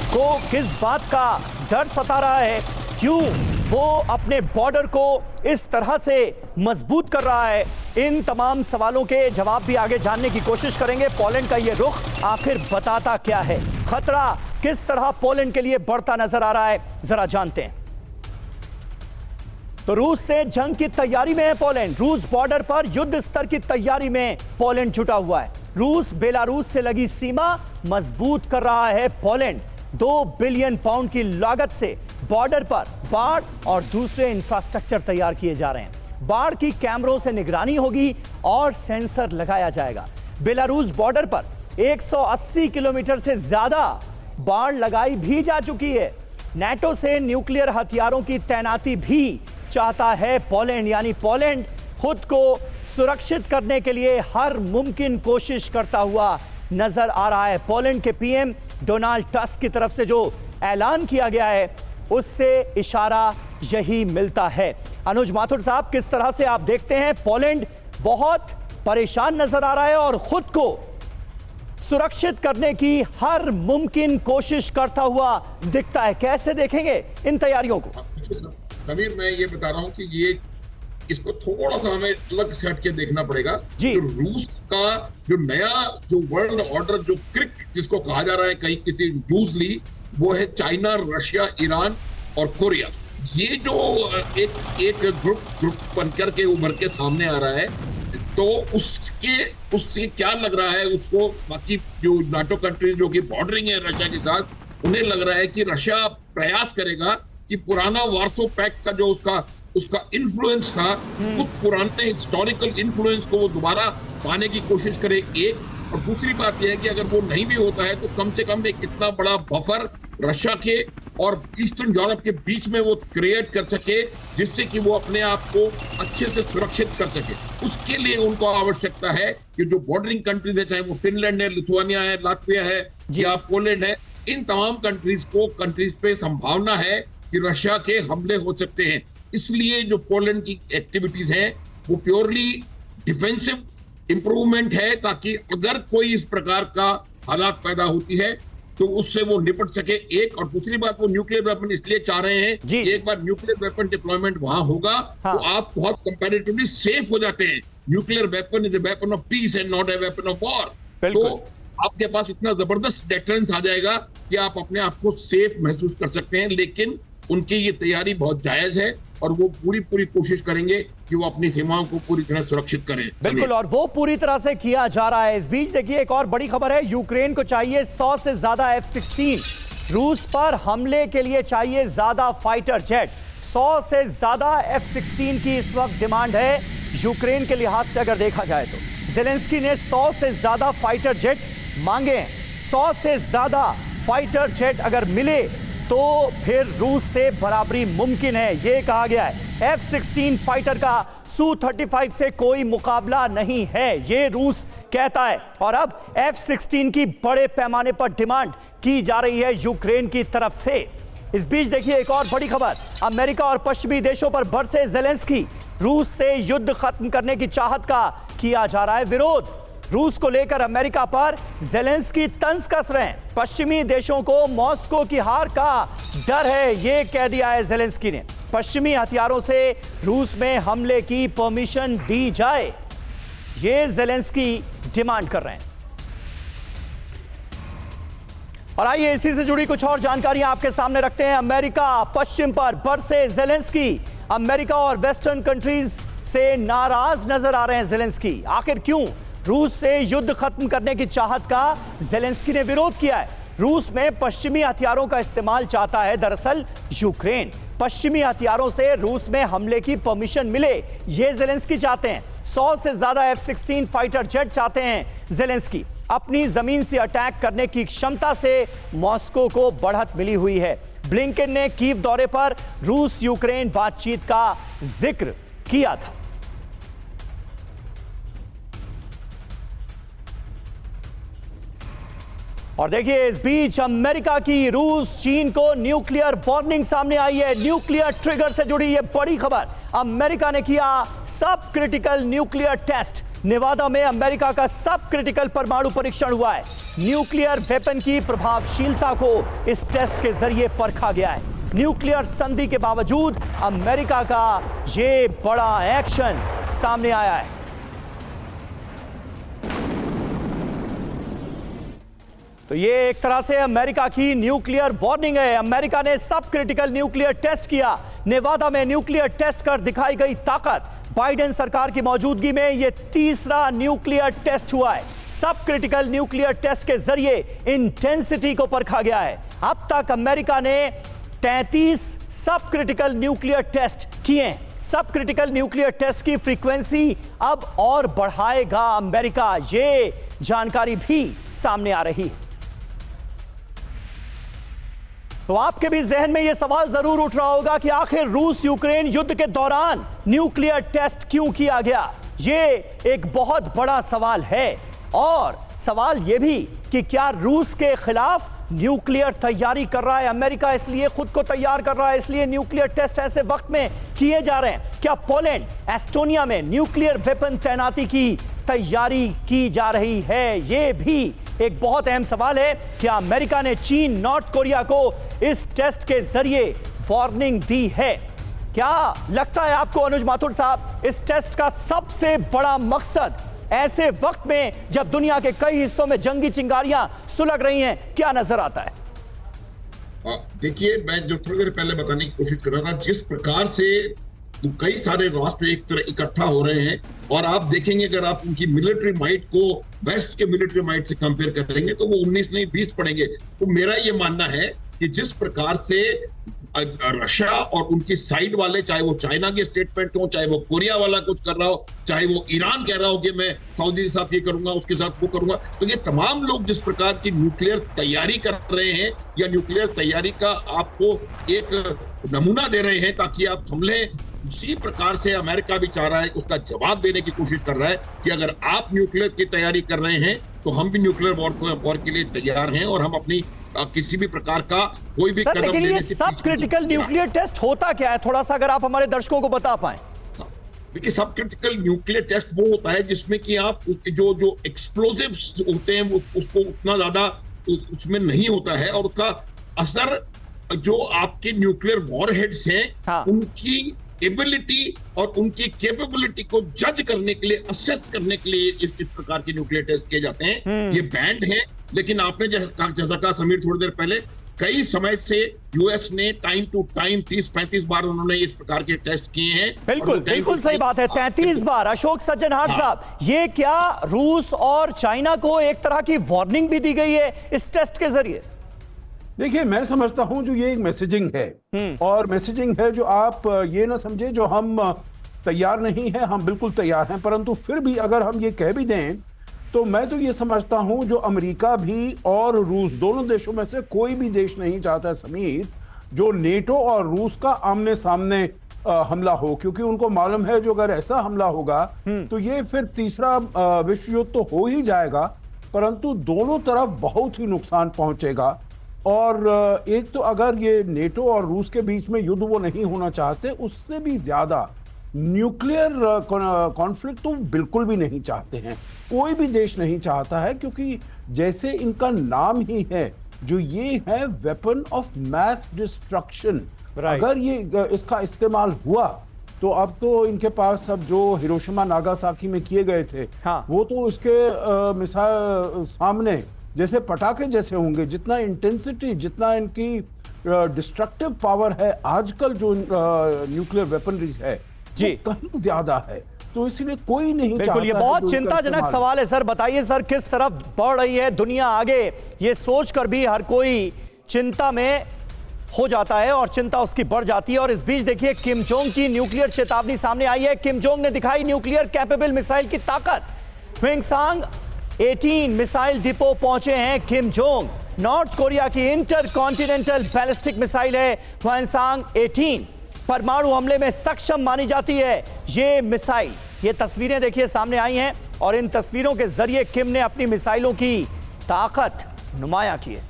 को किस बात का डर सता रहा है, क्यों वो अपने बॉर्डर को इस तरह से मजबूत कर रहा है, इन तमाम सवालों के जवाब भी आगे जानने की कोशिश करेंगे। पोलैंड का ये रुख आखिर बताता क्या है, खतरा किस तरह पोलैंड के लिए बढ़ता नजर आ रहा है, जरा जानते हैं। तो रूस से जंग की तैयारी में है पोलैंड। रूस बॉर्डर पर युद्ध स्तर की तैयारी में पोलैंड जुटा हुआ है। रूस बेलारूस से लगी सीमा मजबूत कर रहा है पोलैंड। 2 बिलियन पाउंड की लागत से बॉर्डर पर बाढ़ और दूसरे इंफ्रास्ट्रक्चर तैयार किए जा रहे हैं। बाढ़ की कैमरों से निगरानी होगी और सेंसर लगाया जाएगा। बेलारूस बॉर्डर पर 180 किलोमीटर से ज्यादा बाढ़ लगाई भी जा चुकी है। नाटो से न्यूक्लियर हथियारों की तैनाती भी चाहता है पोलैंड, यानी पोलैंड खुद को सुरक्षित करने के लिए हर मुमकिन कोशिश करता हुआ नजर आ रहा है। पोलैंड के पीएम डोनाल्ड टस्क की तरफ से जो ऐलान किया गया है उससे इशारा यही मिलता है। अनुज माथुर साहब, किस तरह से आप देखते हैं पोलैंड बहुत परेशान नजर आ रहा है और खुद को सुरक्षित करने की हर मुमकिन कोशिश करता हुआ दिखता है, कैसे देखेंगे इन तैयारियों को? समीर, मैं ये बता रहा हूं कि ये इसको थोड़ा सा हमें अलग से हट के देखना पड़ेगा। जी। जो रूस का जो नया जो वर्ल्ड ऑर्डर, जो क्रिक जिसको कहा जा रहा है कहीं किसी लूजली, वो है चाइना, रशिया, ईरान और कोरिया। ये जो एक ग्रुप बनकर के उभर के सामने आ रहा है, तो उससे क्या लग रहा है उसको, बाकी जो नाटो कंट्रीज जो कि बॉर्डरिंग है रशिया के साथ, उन्हें लग रहा है कि रशिया प्रयास करेगा कि पुराना वार्सो पैक्ट का जो उसका इन्फ्लुएंस था, उस पुराने हिस्टोरिकल इन्फ्लुएंस को वो दोबारा पाने की कोशिश करे, एक। और दूसरी बात यह है कि अगर वो नहीं भी होता है तो कम से कम एक कितना बड़ा बफर रशिया के और ईस्टर्न यूरोप के बीच में वो क्रिएट कर सके, जिससे कि वो अपने आप को अच्छे से सुरक्षित कर सके। उसके लिए उनको आवश्यकता है कि जो बॉर्डरिंग कंट्रीज है, चाहे वो फिनलैंड है, लिथुआनिया है, लातविया है या पोलैंड है, इन तमाम कंट्रीज पे संभावना है कि रशिया के हमले हो सकते हैं। इसलिए जो पोलैंड की एक्टिविटीज हैं वो प्योरली डिफेंसिव इंप्रूवमेंट है, ताकि अगर कोई इस प्रकार का हालात पैदा होती है तो उससे वो निपट सके, एक। और दूसरी बात, वो न्यूक्लियर वेपन इसलिए चाह रहे हैं कि एक बार न्यूक्लियर वेपन डिप्लॉयमेंट वहां होगा तो आप बहुत कंपैरेटिवली सेफ हो जाते हैं। Nuclear weapon is a weapon of peace and not a weapon of war. तो आपके पास इतना जबरदस्त डेटरेंस आ जाएगा कि आप अपने आप को सेफ महसूस कर सकते हैं। लेकिन उनकी ये तैयारी बहुत जायज है और वो पूरी कोशिश करेंगे कि वो अपनी सीमाओं को पूरी तरह सुरक्षित करें। बिल्कुल, और वो पूरी तरह से किया जा रहा है। इस बीच देखिए, एक और बड़ी खबर है, यूक्रेन को चाहिए 100 से ज्यादा F-16। रूस पर हमले के लिए चाहिए ज्यादा फाइटर जेट। 100 से ज्यादा F-16 की इस वक्त डिमांड है यूक्रेन के लिहाज से। अगर देखा जाए तो ज़ेलेंस्की ने 100 से ज्यादा फाइटर जेट मांगे हैं। 100 से ज्यादा फाइटर जेट अगर मिले तो फिर रूस से बराबरी मुमकिन है, यह कहा गया है। F-16 फाइटर का Su-35 से कोई मुकाबला नहीं है, यह रूस कहता है। और अब F-16 की बड़े पैमाने पर डिमांड की जा रही है यूक्रेन की तरफ से। इस बीच देखिए, एक और बड़ी खबर, अमेरिका और पश्चिमी देशों पर बरसे ज़ेलेंस्की। रूस से युद्ध खत्म करने की चाहत का किया जा रहा है विरोध। रूस को लेकर अमेरिका पर ज़ेलेंस्की तंज कस रहे हैं। पश्चिमी देशों को मॉस्को की हार का डर है, यह कह दिया है ज़ेलेंस्की ने। पश्चिमी हथियारों से रूस में हमले की परमिशन दी जाए, यह ज़ेलेंस्की डिमांड कर रहे हैं। और आइए इसी से जुड़ी कुछ और जानकारियां आपके सामने रखते हैं। अमेरिका पश्चिम पर बरसे ज़ेलेंस्की। अमेरिका और वेस्टर्न कंट्रीज से नाराज नजर आ रहे हैं ज़ेलेंस्की। आखिर क्यों? रूस से युद्ध खत्म करने की चाहत का ज़ेलेंस्की ने विरोध किया है। रूस में पश्चिमी हथियारों का इस्तेमाल चाहता है दरअसल यूक्रेन। पश्चिमी हथियारों से रूस में हमले की परमिशन मिले, ये ज़ेलेंस्की चाहते हैं। 100 से ज्यादा F-16 फाइटर जेट चाहते हैं ज़ेलेंस्की। अपनी जमीन से अटैक करने की क्षमता से मॉस्को को बढ़त मिली हुई है। ब्लिंकन ने कीव दौरे पर रूस यूक्रेन बातचीत का जिक्र किया था। और देखिए, इस बीच अमेरिका की रूस चीन को न्यूक्लियर वार्निंग सामने आई है। न्यूक्लियर ट्रिगर से जुड़ी यह बड़ी खबर। अमेरिका ने किया सब क्रिटिकल न्यूक्लियर टेस्ट। नेवादा में अमेरिका का सब क्रिटिकल परमाणु परीक्षण हुआ है। न्यूक्लियर वेपन की प्रभावशीलता को इस टेस्ट के जरिए परखा गया है। न्यूक्लियर संधि के बावजूद अमेरिका का यह बड़ा एक्शन सामने आया है। तो ये एक तरह से अमेरिका की न्यूक्लियर वार्निंग है। अमेरिका ने सब क्रिटिकल न्यूक्लियर टेस्ट किया। नेवादा में न्यूक्लियर टेस्ट कर दिखाई गई ताकत। बाइडेन सरकार की मौजूदगी में यह तीसरा न्यूक्लियर टेस्ट हुआ है। सब क्रिटिकल न्यूक्लियर टेस्ट के जरिए इंटेंसिटी को परखा गया है। अब तक अमेरिका ने 33 सब क्रिटिकल न्यूक्लियर टेस्ट किए हैं। सब क्रिटिकल न्यूक्लियर टेस्ट की फ्रीक्वेंसी अब और बढ़ाएगा अमेरिका, ये जानकारी भी सामने आ रही है। तो आपके भी जहन में यह सवाल जरूर उठ रहा होगा कि आखिर रूस यूक्रेन युद्ध के दौरान न्यूक्लियर टेस्ट क्यों किया गया। यह एक बहुत बड़ा सवाल है। और सवाल यह भी कि क्या रूस के खिलाफ न्यूक्लियर तैयारी कर रहा है अमेरिका, इसलिए खुद को तैयार कर रहा है, इसलिए न्यूक्लियर टेस्ट ऐसे वक्त में किए जा रहे हैं। क्या पोलैंड, एस्टोनिया में न्यूक्लियर वेपन तैनाती की तैयारी की जा रही है? यह भी एक बहुत अहम सवाल है। क्या अमेरिका ने चीन, नॉर्थ कोरिया को इस टेस्ट के जरिए वार्निंग दी है? क्या लगता है आपको अनुज माथुर साहब, इस टेस्ट का सबसे बड़ा मकसद ऐसे वक्त में जब दुनिया के कई हिस्सों में जंगी चिंगारियां सुलग रही हैं, क्या नजर आता है? देखिए, मैं जो थोड़ी देर पहले बताने की कोशिश कर रहा था, जिस प्रकार से कई सारे राष्ट्र एक तरह इकट्ठा हो रहे हैं, और आप देखेंगे अगर आप उनकी मिलिट्री माइट को वेस्ट के मिलिट्री माइट से कंपेयर करेंगे तो वो 19 नहीं 20 पड़ेंगे। तो मेरा ये मानना है कि जिस प्रकार से रशिया और उनकी साइड वाले, चाहे वो चाइना के स्टेटमेंट हो, चाहे वो कोरिया वाला कुछ कर रहा हो, चाहे वो ईरान कह रहा हो कि मैं सऊदी के साथ ये करूंगा, उसके साथ वो करूंगा, तो ये तमाम लोग जिस प्रकार की न्यूक्लियर तैयारी कर रहे हैं या न्यूक्लियर तैयारी का आपको एक नमूना दे रहे हैं ताकि आप हमले, उसी प्रकार से अमेरिका भी चाह रहा है, उसका जवाब देने की कोशिश कर रहा है कि अगर आप न्यूक्लियर की तैयारी कर रहे हैं तो हम भी न्यूक्लियर वॉर के लिए तैयार हैं और हम अपनी किसी भी प्रकार का कोई भी कदम लेकिन ये सब क्रिटिकल न्यूक्लियर टेस्ट होता क्या है, थोड़ा सा अगर आप हमारे दर्शकों को बता पाएं। देखिए, सब क्रिटिकल न्यूक्लियर टेस्ट वो होता है जिसमें कि आप जो एक्सप्लोजिव्स होते हैं वो उसको उतना ज्यादा उसमें नहीं होता है, और उसका असर जो आपके न्यूक्लियर वॉरहेड्स हैं, हाँ, उनकी एबिलिटी और उनकी कैपेबिलिटी को जज करने के लिए, असेस करने के लिए इस प्रकार के न्यूक्लियर टेस्ट किए जाते हैं। ये बैंड है, लेकिन आपने जैसा कहा समीर थोड़ी देर पहले, कई समय से यूएस ने टाइम टू टाइम 30-35 बार उन्होंने इस प्रकार के टेस्ट किए हैं। बिल्कुल बिल्कुल सही बात है, 33 बार। अशोक सज्जनहार साहब, ये क्या रूस और चाइना को एक तरह की वार्निंग भी दी गई है इस टेस्ट के जरिए? देखिए, मैं समझता हूं जो ये एक मैसेजिंग है, और मैसेजिंग है जो आप ये ना समझे जो हम तैयार नहीं है, हम बिल्कुल तैयार हैं। परंतु फिर भी अगर हम ये कह भी दें तो मैं तो ये समझता हूं जो अमेरिका भी और रूस, दोनों देशों में से कोई भी देश नहीं चाहता समीर जो नेटो और रूस का आमने सामने हमला हो, क्योंकि उनको मालूम है जो अगर ऐसा हमला होगा तो ये फिर तीसरा विश्व युद्ध तो हो ही जाएगा, परंतु दोनों तरफ बहुत ही नुकसान पहुंचेगा। और एक तो अगर ये नेटो और रूस के बीच में युद्ध वो नहीं होना चाहते, उससे भी ज्यादा न्यूक्लियर कॉन्फ्लिक्ट तो बिल्कुल भी नहीं चाहते हैं, कोई भी देश नहीं चाहता है, क्योंकि जैसे इनका नाम ही है, जो ये है वेपन ऑफ मैस डिस्ट्रक्शन। अगर ये इसका इस्तेमाल हुआ तो अब तो इनके पास सब जो हिरोशिमा नागासाकी में किए गए थे, हाँ, वो तो उसके मिसाल सामने जैसे पटाखे जैसे होंगे, जितना इंटेंसिटी, जितना इनकी डिस्ट्रक्टिव पावर है आजकल जो न्यूक्लियर वेपनरी है जी, वो कहीं ज्यादा है। तो इसलिए कोई नहीं बिल्कुल, ये चाहता है बहुत कि उसका चिंताजनक इस्तेमाल। सवाल है सर। बताइए सर, किस तरफ बढ़ रही है दुनिया आगे, ये सोचकर भी हर कोई चिंता में हो जाता है और चिंता उसकी बढ़ जाती है। और इस बीच देखिए, किम जोंग की न्यूक्लियर चेतावनी सामने आई है। किम जोंग ने दिखाई न्यूक्लियर कैपेबल मिसाइल की ताकत। ह्वेंगसांग 18 मिसाइल डिपो पहुंचे हैं किम जोंग। नॉर्थ कोरिया की इंटर कॉन्टिनेंटल बैलिस्टिक मिसाइल है ह्वेंगसांग 18, परमाणु हमले में सक्षम मानी जाती है ये मिसाइल। ये तस्वीरें देखिए सामने आई हैं और इन तस्वीरों के जरिए किम ने अपनी मिसाइलों की ताकत नुमाया की है।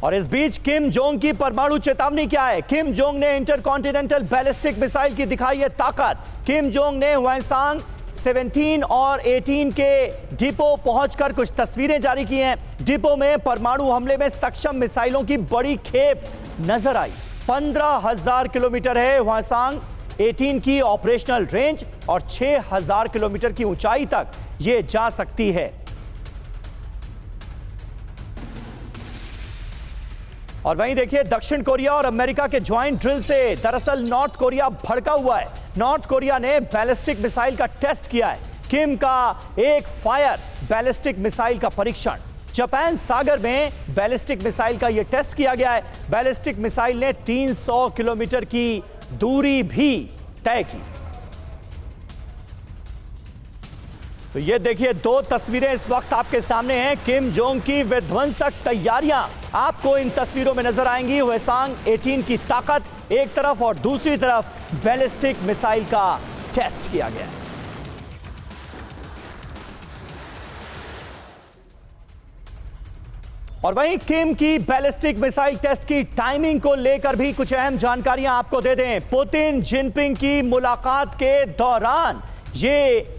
और इस बीच किम जोंग की परमाणु चेतावनी क्या है? किम जोंग ने इंटरकॉन्टिनेंटल बैलिस्टिक मिसाइल की दिखाई है ताकत। किम जोंग ने ह्वेंगसांग 17 और 18 के डिपो पहुंचकर कुछ तस्वीरें जारी की हैं। डिपो में परमाणु हमले में सक्षम मिसाइलों की बड़ी खेप नजर आई। 15,000 किलोमीटर है ह्वेंगसांग 18 की ऑपरेशनल रेंज और 6,000 किलोमीटर की ऊंचाई तक यह जा सकती है। और वहीं देखिए, दक्षिण कोरिया और अमेरिका के ज्वाइंट ड्रिल से दरअसल नॉर्थ कोरिया भड़का हुआ है। नॉर्थ कोरिया ने बैलिस्टिक मिसाइल का टेस्ट किया है। किम का एक फायर बैलिस्टिक मिसाइल का परीक्षण। जापान सागर में बैलिस्टिक मिसाइल का यह टेस्ट किया गया है। बैलिस्टिक मिसाइल ने 300 किलोमीटर की दूरी भी तय की। तो ये देखिए, दो तस्वीरें इस वक्त आपके सामने हैं। किम जोंग की विध्वंसक तैयारियां आपको इन तस्वीरों में नजर आएंगी। ह्वेंगसांग 18 की ताकत एक तरफ और दूसरी तरफ बैलिस्टिक मिसाइल का टेस्ट किया गया है। और वहीं किम की बैलिस्टिक मिसाइल टेस्ट की टाइमिंग को लेकर भी कुछ अहम जानकारियां आपको दे दें। पुतिन जिनपिंग की मुलाकात के दौरान ये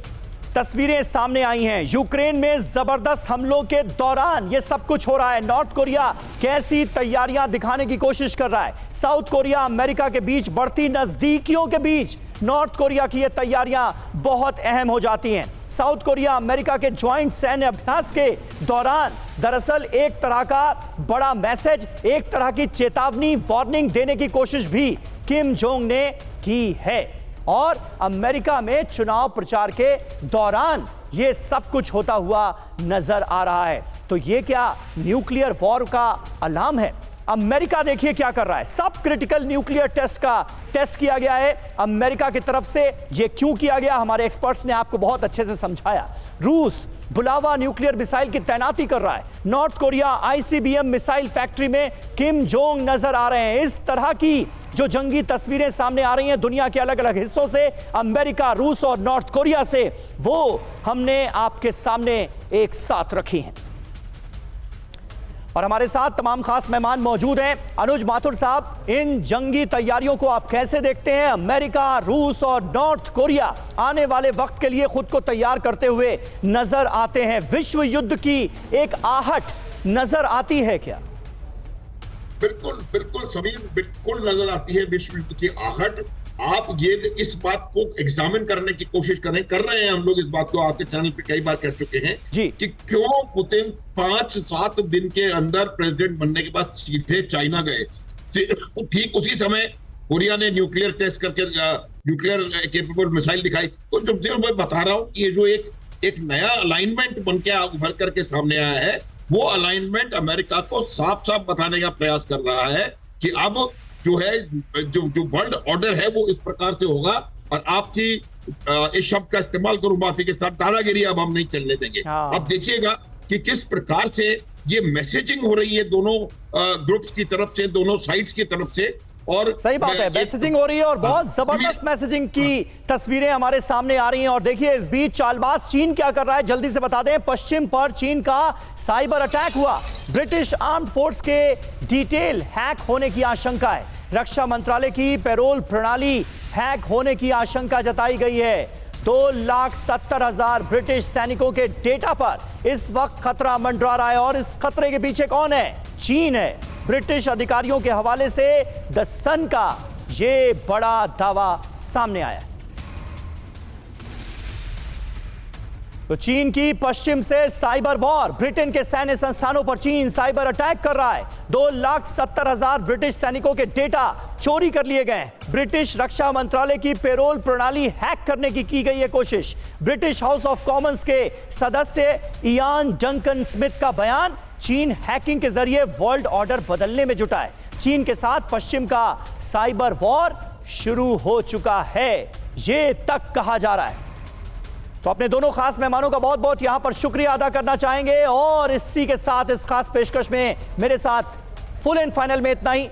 तस्वीरें सामने आई हैं। यूक्रेन में जबरदस्त हमलों के दौरान यह सब कुछ हो रहा है। नॉर्थ कोरिया कैसी तैयारियां दिखाने की कोशिश कर रहा है। साउथ कोरिया अमेरिका के बीच बढ़ती नजदीकियों के बीच नॉर्थ कोरिया की ये तैयारियां बहुत अहम हो जाती हैं। साउथ कोरिया अमेरिका के ज्वाइंट सैन्य अभ्यास के दौरान दरअसल एक तरह का बड़ा मैसेज, एक तरह की चेतावनी, वार्निंग देने की कोशिश भी किम जोंग ने की है। और अमेरिका में चुनाव प्रचार के दौरान यह सब कुछ होता हुआ नजर आ रहा है। तो यह क्या न्यूक्लियर वॉर का अलार्म है? अमेरिका देखिए क्या कर रहा है। सब क्रिटिकल न्यूक्लियर टेस्ट किया गया है अमेरिका की तरफ से। यह क्यों किया गया, हमारे एक्सपर्ट्स ने आपको बहुत अच्छे से समझाया। रूस बुलावा न्यूक्लियर मिसाइल की तैनाती कर रहा है। North Korea ICBM missile factory में किम जोंग नजर आ रहे हैं। इस तरह की जो जंगी तस्वीरें सामने आ रही हैं दुनिया के अलग अलग हिस्सों से, अमेरिका, रूस और नॉर्थ कोरिया से, वो हमने आपके सामने एक साथ रखी हैं। और हमारे साथ तमाम खास मेहमान मौजूद हैं। अनुज माथुर साहब, इन जंगी तैयारियों को आप कैसे देखते हैं? अमेरिका, रूस और नॉर्थ कोरिया आने वाले वक्त के लिए खुद को तैयार करते हुए नजर आते हैं। विश्व युद्ध की एक आहट नजर आती है क्या? बिल्कुल बिल्कुल समीर, बिल्कुल नजर आती है विश्व युद्ध की आहट। आप ये इस बात को एग्जामिन करने की कोशिश कर रहे हैं। हम लोग इस बात को आपके चैनल पे कई बार कह चुके हैं जी, कि क्यों पुतिन 5-7 दिन के अंदर प्रेसिडेंट बनने के बाद सीधे चाइना गए। ठीक उसी समय कोरिया ने न्यूक्लियर टेस्ट करके न्यूक्लियर केपेबल मिसाइल दिखाई। तो जो मैं बता रहा हूं कि ये जो एक नया अलाइनमेंट बन के उभर करके सामने आया है, वो अलाइनमेंट अमेरिका को साफ साफ बताने का प्रयास कर रहा है कि अब जो है जो वर्ल्ड ऑर्डर है वो इस प्रकार से होगा और आपकी इस शब्द का इस्तेमाल करूं माफी के साथ, दादागिरी अब हम नहीं चलने देंगे। अब देखिएगा कि किस प्रकार से ये मैसेजिंग हो रही है दोनों ग्रुप्स की तरफ से, दोनों साइड्स की तरफ से। और सही बात है, मैसेजिंग हो रही है और बहुत जबरदस्त मैसेजिंग की तस्वीरें हमारे सामने आ रही हैं। और देखिए, इस बीच चालबाज चीन क्या कर रहा है, जल्दी से बता दें। पश्चिम पर चीन का साइबर अटैक हुआ। ब्रिटिश आर्म्ड फोर्स के डिटेल हैक होने की आशंका है। रक्षा मंत्रालय की पेरोल प्रणाली हैक होने की आशंका जताई गई है। 2,70,000 ब्रिटिश सैनिकों के डेटा पर इस वक्त खतरा मंडरा रहा है। और इस खतरे के पीछे कौन है? चीन है। ब्रिटिश अधिकारियों के हवाले से द सन का यह बड़ा दावा सामने आया। तो चीन की पश्चिम से साइबर वॉर, ब्रिटेन के सैन्य संस्थानों पर चीन साइबर अटैक कर रहा है। 2,70,000 ब्रिटिश सैनिकों के डेटा चोरी कर लिए गए। ब्रिटिश रक्षा मंत्रालय की पेरोल प्रणाली हैक करने की गई है कोशिश। ब्रिटिश हाउस ऑफ कॉमन्स के सदस्य इयान डंकन स्मिथ का बयान, चीन हैकिंग के जरिए वर्ल्ड ऑर्डर बदलने में जुटा है। चीन के साथ पश्चिम का साइबर वॉर शुरू हो चुका है, ये तक कहा जा रहा है। तो अपने दोनों खास मेहमानों का बहुत बहुत यहां पर शुक्रिया अदा करना चाहेंगे और इसी के साथ इस खास पेशकश में मेरे साथ फुल एंड फाइनल में इतना ही।